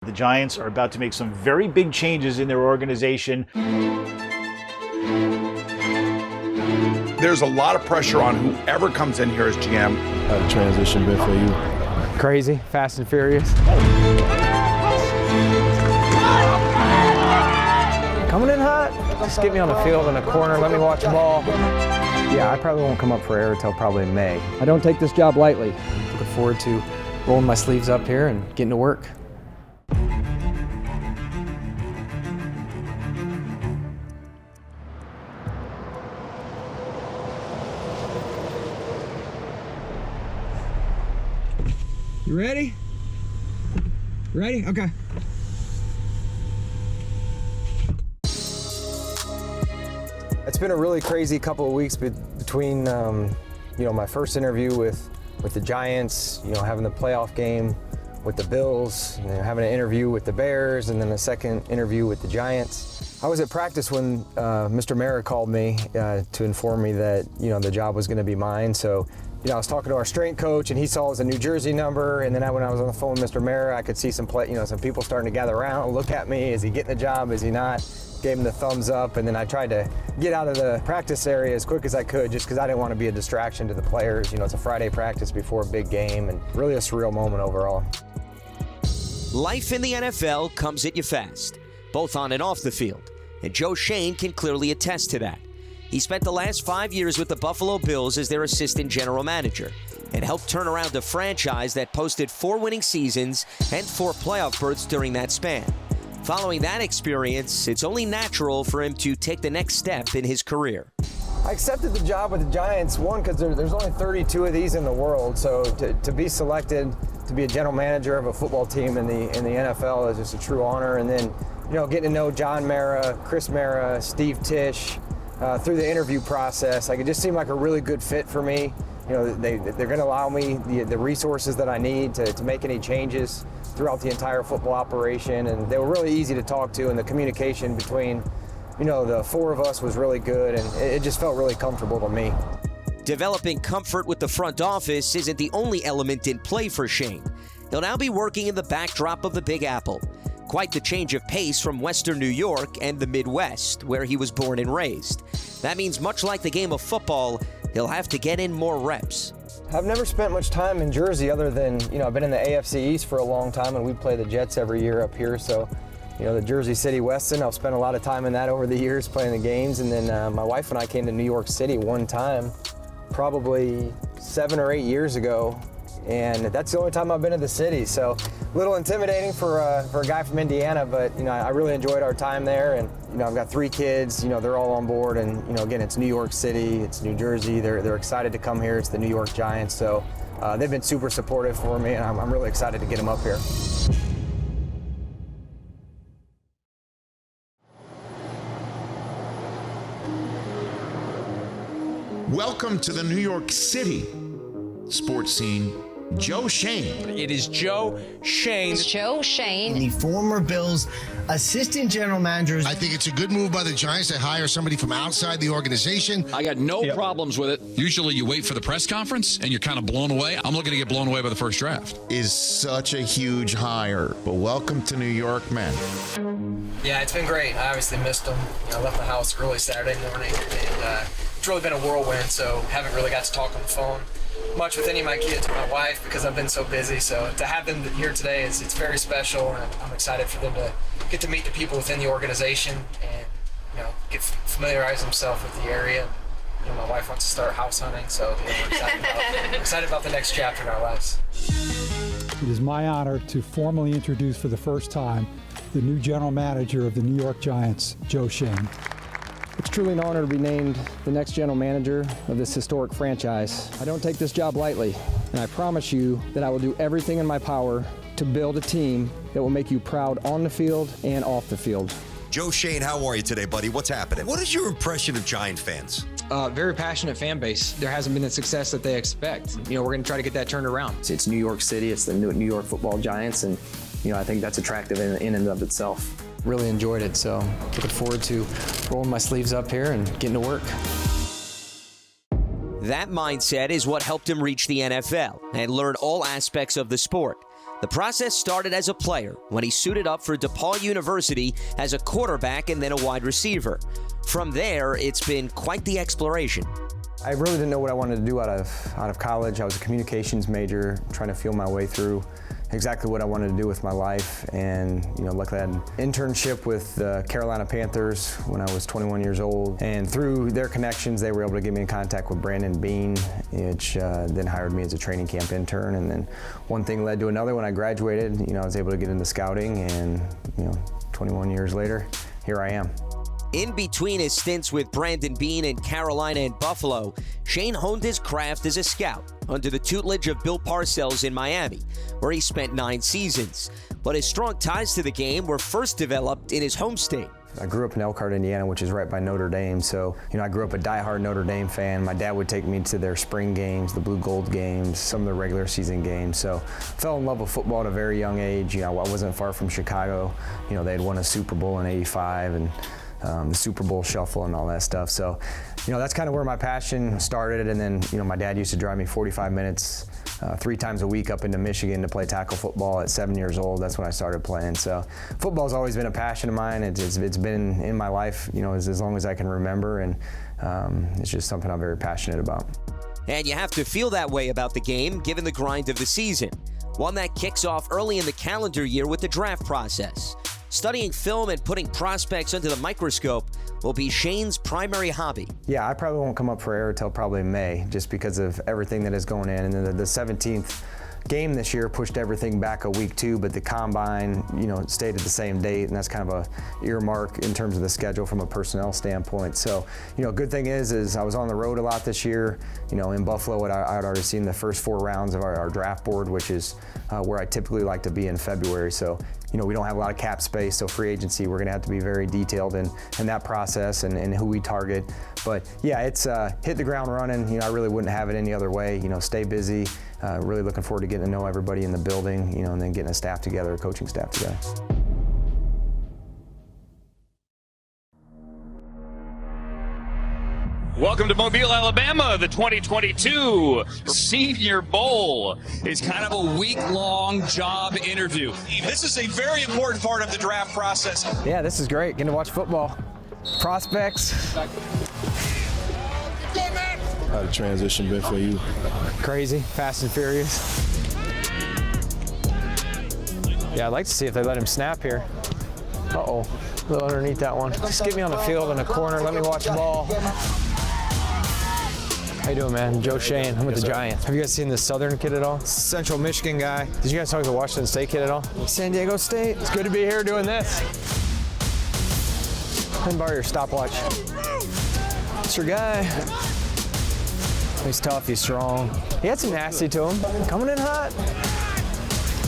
The Giants are about to make some very big changes in their organization. There's a lot of pressure on whoever comes in here as GM. How the transition been for you? Crazy, fast and furious. Coming in hot. Just get me on the field in a corner, let me watch the ball. Yeah, I probably won't come up for air until probably May. I don't take this job lightly. Looking forward to rolling my sleeves up here and getting to work. You ready? Ready? Okay. It's been a really crazy couple of weeks between, my first interview with the Giants, having the playoff game with the Bills, and then having an interview with the Bears, and then a second interview with the Giants. I was at practice when Mr. Mara called me to inform me that, the job was going to be mine. So, I was talking to our strength coach, and he saw it as a New Jersey number. And then when I was on the phone with Mr. Mara, I could see some people starting to gather around, look at me. Is he getting the job? Is he not? Gave him the thumbs up, and then I tried to get out of the practice area as quick as I could, just because I didn't want to be a distraction to the players. It's a Friday practice before a big game, and really a surreal moment overall. Life in the NFL comes at you fast, both on and off the field, and Joe Schoen can clearly attest to that. He spent the last 5 years with the Buffalo Bills as their assistant general manager and helped turn around a franchise that posted 4 winning seasons and 4 playoff berths during that span. Following that experience, it's only natural for him to take the next step in his career. I accepted the job with the Giants, one, because there's only 32 of these in the world, so to be selected to be a general manager of a football team in the NFL is just a true honor. And then, getting to know John Mara, Chris Mara, Steve Tisch, through the interview process, it just seemed like a really good fit for me. They're going to allow me the resources that I need to make any changes throughout the entire football operation, and they were really easy to talk to, and the communication between, the 4 of us was really good, and it just felt really comfortable to me. Developing comfort with the front office isn't the only element in play for Schoen. He'll now be working in the backdrop of the Big Apple. Quite the change of pace from Western New York and the Midwest, where he was born and raised. That means much like the game of football, he'll have to get in more reps. I've never spent much time in Jersey other than, I've been in the AFC East for a long time, and we play the Jets every year up here. So, the Jersey City Westin, I've spent a lot of time in that over the years playing the games. And then my wife and I came to New York City one time, probably 7 or 8 years ago. And that's the only time I've been to the city. So a little intimidating for a guy from Indiana, but, I really enjoyed our time there. And, I've got 3 kids, they're all on board. And, again, it's New York City, it's New Jersey. They're excited to come here. It's the New York Giants. So they've been super supportive for me, and I'm really excited to get them up here. Welcome to the New York City sports scene, Joe Schoen. It is Joe Schoen. It's Joe Schoen. The former Bills assistant general manager. I think it's a good move by the Giants to hire somebody from outside the organization. I got no problems with it. Usually you wait for the press conference and you're kind of blown away. I'm looking to get blown away by the first draft. Is such a huge hire, but welcome to New York, man. Yeah, it's been great. I obviously missed them. I left the house early Saturday morning, and it's really been a whirlwind, so haven't really got to talk on the phone much with any of my kids or my wife because I've been so busy. So to have them here today it's very special, and I'm excited for them to get to meet the people within the organization and get familiarize themselves with the area. My wife wants to start house hunting, so we're excited about the next chapter in our lives. It is my honor to formally introduce for the first time the new general manager of the New York Giants, Joe Schoen. It's truly an honor to be named the next general manager of this historic franchise. I don't take this job lightly, and I promise you that I will do everything in my power to build a team that will make you proud on the field and off the field. Joe Schoen, how are you today, buddy? What's happening? What is your impression of Giant fans? Very passionate fan base. There hasn't been the success that they expect. We're going to try to get that turned around. It's New York City. It's the New York Football Giants, and I think that's attractive in and of itself. Really enjoyed it, so looking forward to rolling my sleeves up here and getting to work. That mindset is what helped him reach the NFL and learn all aspects of the sport. The process started as a player when he suited up for DePaul University as a quarterback and then a wide receiver. From there, it's been quite the exploration. I really didn't know what I wanted to do out of college. I was a communications major, trying to feel my way through exactly what I wanted to do with my life. And luckily I had an internship with the Carolina Panthers when I was 21 years old. And through their connections, they were able to get me in contact with Brandon Bean, which then hired me as a training camp intern. And then one thing led to another. When I graduated, I was able to get into scouting, and 21 years later, here I am. In between his stints with Brandon Bean in Carolina and Buffalo, Schoen honed his craft as a scout under the tutelage of Bill Parcells in Miami, where he spent 9 seasons. But his strong ties to the game were first developed in his home state. I grew up in Elkhart, Indiana, which is right by Notre Dame. So, I grew up a diehard Notre Dame fan. My dad would take me to their spring games, the blue gold games, some of the regular season games. So, fell in love with football at a very young age. I wasn't far from Chicago. They had won a Super Bowl in '85 and the Super Bowl shuffle and all that stuff. So, that's kind of where my passion started. And then, my dad used to drive me 45 minutes 3 times a week up into Michigan to play tackle football at 7 years old. That's when I started playing. So football's always been a passion of mine. It's been in my life, as long as I can remember. And it's just something I'm very passionate about. And you have to feel that way about the game, given the grind of the season. One that kicks off early in the calendar year with the draft process. Studying film and putting prospects under the microscope will be Schoen's primary hobby. Yeah, I probably won't come up for air until probably May, just because of everything that is going in. And then the 17th game this year pushed everything back a week too, but the combine, stayed at the same date, and that's kind of a earmark in terms of the schedule from a personnel standpoint. So, good thing is I was on the road a lot this year. In Buffalo, I'd already seen the first 4 rounds of our draft board, which is where I typically like to be in February. So, we don't have a lot of cap space, so free agency, we're gonna have to be very detailed in that process and who we target. But yeah, it's hit the ground running. I really wouldn't have it any other way. Stay busy. Really looking forward to getting to know everybody in the building, and then getting a staff together, a coaching staff together. Welcome to Mobile, Alabama. The 2022 Senior Bowl is kind of a week-long job interview. This is a very important part of the draft process. Yeah, this is great. Getting to watch football. Prospects. How the transition been for you? Crazy, fast and furious. Yeah, I'd like to see if they let him snap here. Uh-oh, a little underneath that one. Just get me on the field in the corner, let me watch the ball. How you doing, man? Joe Schoen, I'm with the Giants. Have you guys seen this Southern kid at all? Central Michigan guy. Did you guys talk to the Washington State kid at all? San Diego State. It's good to be here doing this. Let me borrow your stopwatch. It's your guy. He's tough, he's strong. He had some nasty to him. Coming in hot.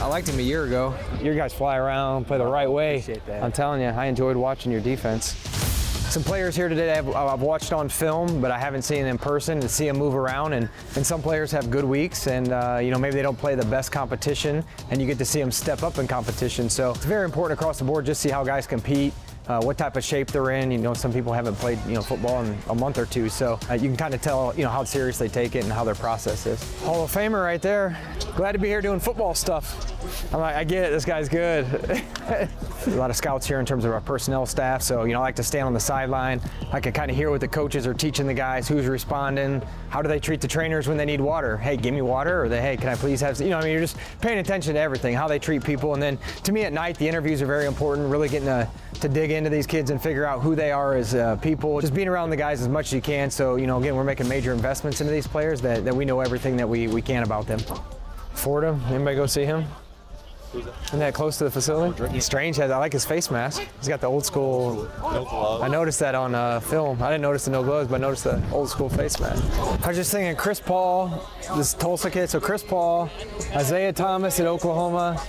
I liked him a year ago. Your guys fly around, play the right way. I'm telling you, I enjoyed watching your defense. Some players here today I've watched on film, but I haven't seen in person, to see them move around. And some players have good weeks, and maybe they don't play the best competition, and you get to see them step up in competition. So it's very important across the board, just see how guys compete. What type of shape they're in. Some people haven't played, football in a month or two, so you can kind of tell, how serious they take it and how their process is. Hall of Famer right there. Glad to be here doing football stuff. I get it, this guy's good. A lot of scouts here in terms of our personnel staff, so, I like to stand on the sideline. I can kind of hear what the coaches are teaching the guys, who's responding, how do they treat the trainers when they need water? Hey, give me water, or hey, can I please have, you're just paying attention to everything, how they treat people. And then to me at night, the interviews are very important, really getting to dig into these kids and figure out who they are as people. Just being around the guys as much as you can. So, again, we're making major investments into these players that we know everything that we can about them. Fordham, anybody go see him? Isn't that close to the facility? He's strange. I like his face mask. He's got the old school. No gloves. I noticed that on film. I didn't notice the no gloves, but I noticed the old school face mask. I was just thinking Chris Paul, this Tulsa kid. So Chris Paul, Isaiah Thomas at Oklahoma,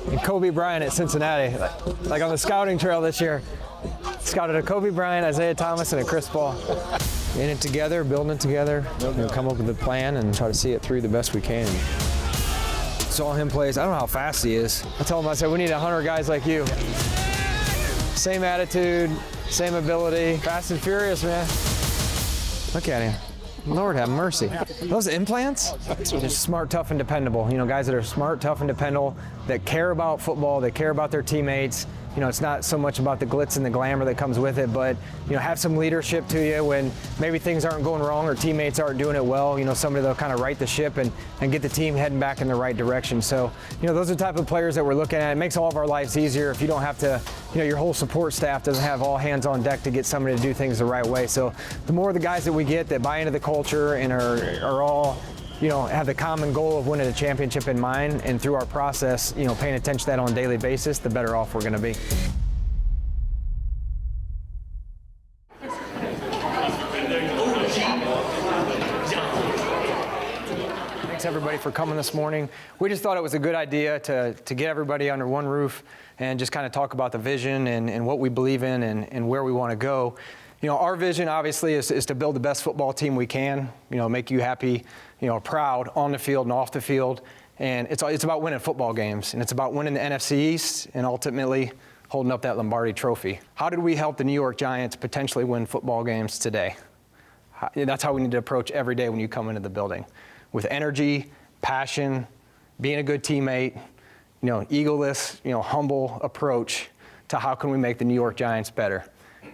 and Kobe Bryant at Cincinnati. Like on the scouting trail this year. Scouted a Kobe Bryant, Isaiah Thomas, and a Chris Paul. In it together, building it together, come up with a plan and try to see it through the best we can. Saw him play. I don't know how fast he is. I told him, I said, we need 100 guys like you. Same attitude, same ability, fast and furious, man. Look at him. Lord have mercy. Those implants? Just smart, tough, and dependable. You know, guys that are smart, tough, and dependable, that care about football, that care about their teammates. You know, it's not so much about the glitz and the glamour that comes with it, but, you know, have some leadership to you when maybe things aren't going wrong or teammates aren't doing it well. You know, somebody that'll kind of right the ship and get the team heading back in the right direction. So, you know, those are the type of players that we're looking at. It makes all of our lives easier if you don't have to, you know, your whole support staff doesn't have all hands on deck to get somebody to do things the right way. So the more the guys that we get that buy into the culture and are all, you know, have the common goal of winning a championship in mind, and through our process, you know, paying attention to that on a daily basis, the better off we're going to be. Thanks everybody for coming this morning. We just thought it was a good idea to get everybody under one roof and just kind of talk about the vision and what we believe in and where we want to go. You know, our vision obviously is to build the best football team we can, you know, make you happy, you know, proud on the field and off the field. And it's about winning football games, and it's about winning the NFC East and ultimately holding up that Lombardi trophy. How did we help the New York Giants potentially win football games today? That's how we need to approach every day when you come into the building. With energy, passion, being a good teammate, you know, egoless, you know, humble approach to how can we make the New York Giants better.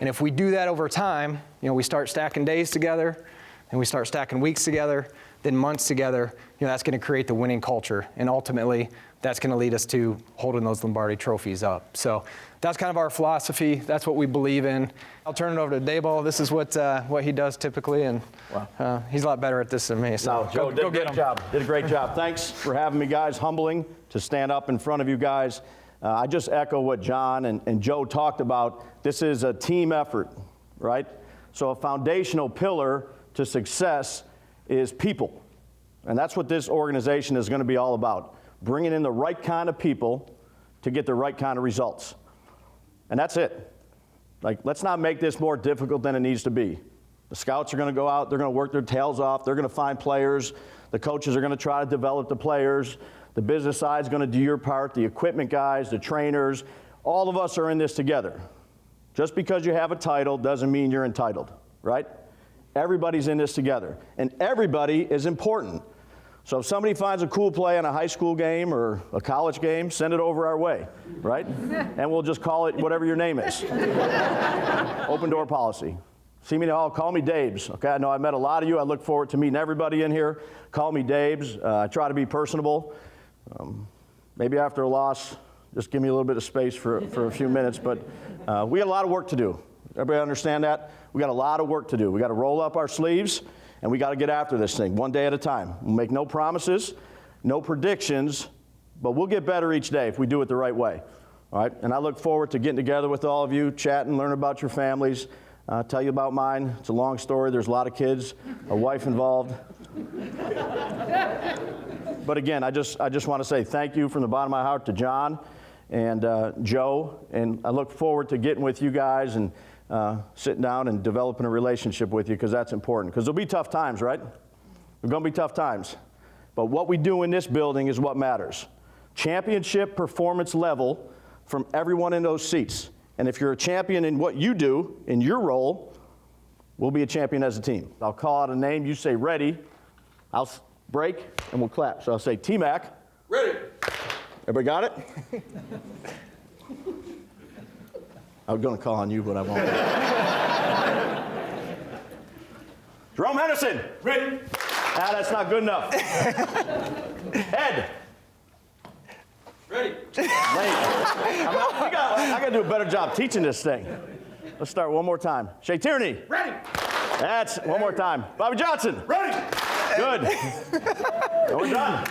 And if we do that over time, you know, we start stacking days together, and we start stacking weeks together, then months together, you know, that's going to create the winning culture. And ultimately, that's going to lead us to holding those Lombardi trophies up. So that's kind of our philosophy. That's what we believe in. I'll turn it over to Daboll. This is what he does typically, and he's a lot better at this than me. So no, Joe, did a great job. Did a great job. Thanks for having me, guys. Humbling to stand up in front of you guys. I just echo what John and Joe talked about. This is a team effort, right? So a foundational pillar to success is people. And that's what this organization is going to be all about. Bringing in the right kind of people to get the right kind of results. And that's it. Like, let's not make this more difficult than it needs to be. The scouts are going to go out, they're going to work their tails off, they're going to find players, the coaches are going to try to develop the players, the business side is going to do your part, the equipment guys, the trainers, all of us are in this together. Just because you have a title doesn't mean you're entitled, right? Everybody's in this together, and everybody is important. So if somebody finds a cool play in a high school game or a college game, send it over our way, right? And we'll just call it whatever your name is. Open door policy. See me in the hall, call me Dabes. Okay, I know I met a lot of you. I look forward to meeting everybody in here. Call me Dabes. I try to be personable. Maybe after a loss, just give me a little bit of space for a few minutes. But we got a lot of work to do. Everybody understand that? We got a lot of work to do. We got to roll up our sleeves, and we got to get after this thing one day at a time. We'll make no promises, no predictions, but we'll get better each day if we do it the right way. All right? And I look forward to getting together with all of you, chatting, learn about your families, tell you about mine. It's a long story. There's a lot of kids, a wife involved. But again, I just want to say thank you from the bottom of my heart to John and Joe, and I look forward to getting with you guys and sitting down and developing a relationship with you, because that's important. Because there'll be tough times, right? There's going to be tough times. But what we do in this building is what matters. Championship performance level from everyone in those seats. And if you're a champion in what you do, in your role, we'll be a champion as a team. I'll call out a name, you say ready, I'll break, and we'll clap. So I'll say T-Mac. Ready. Everybody got it? I was going to call on you, but I won't. Jerome Henderson. Ready. That's not good enough. Ed. Ready. I got to do a better job teaching this thing. Let's start one more time. Shea Tierney. Ready. That's one more time. Bobby Johnson. Ready. Good. We're done.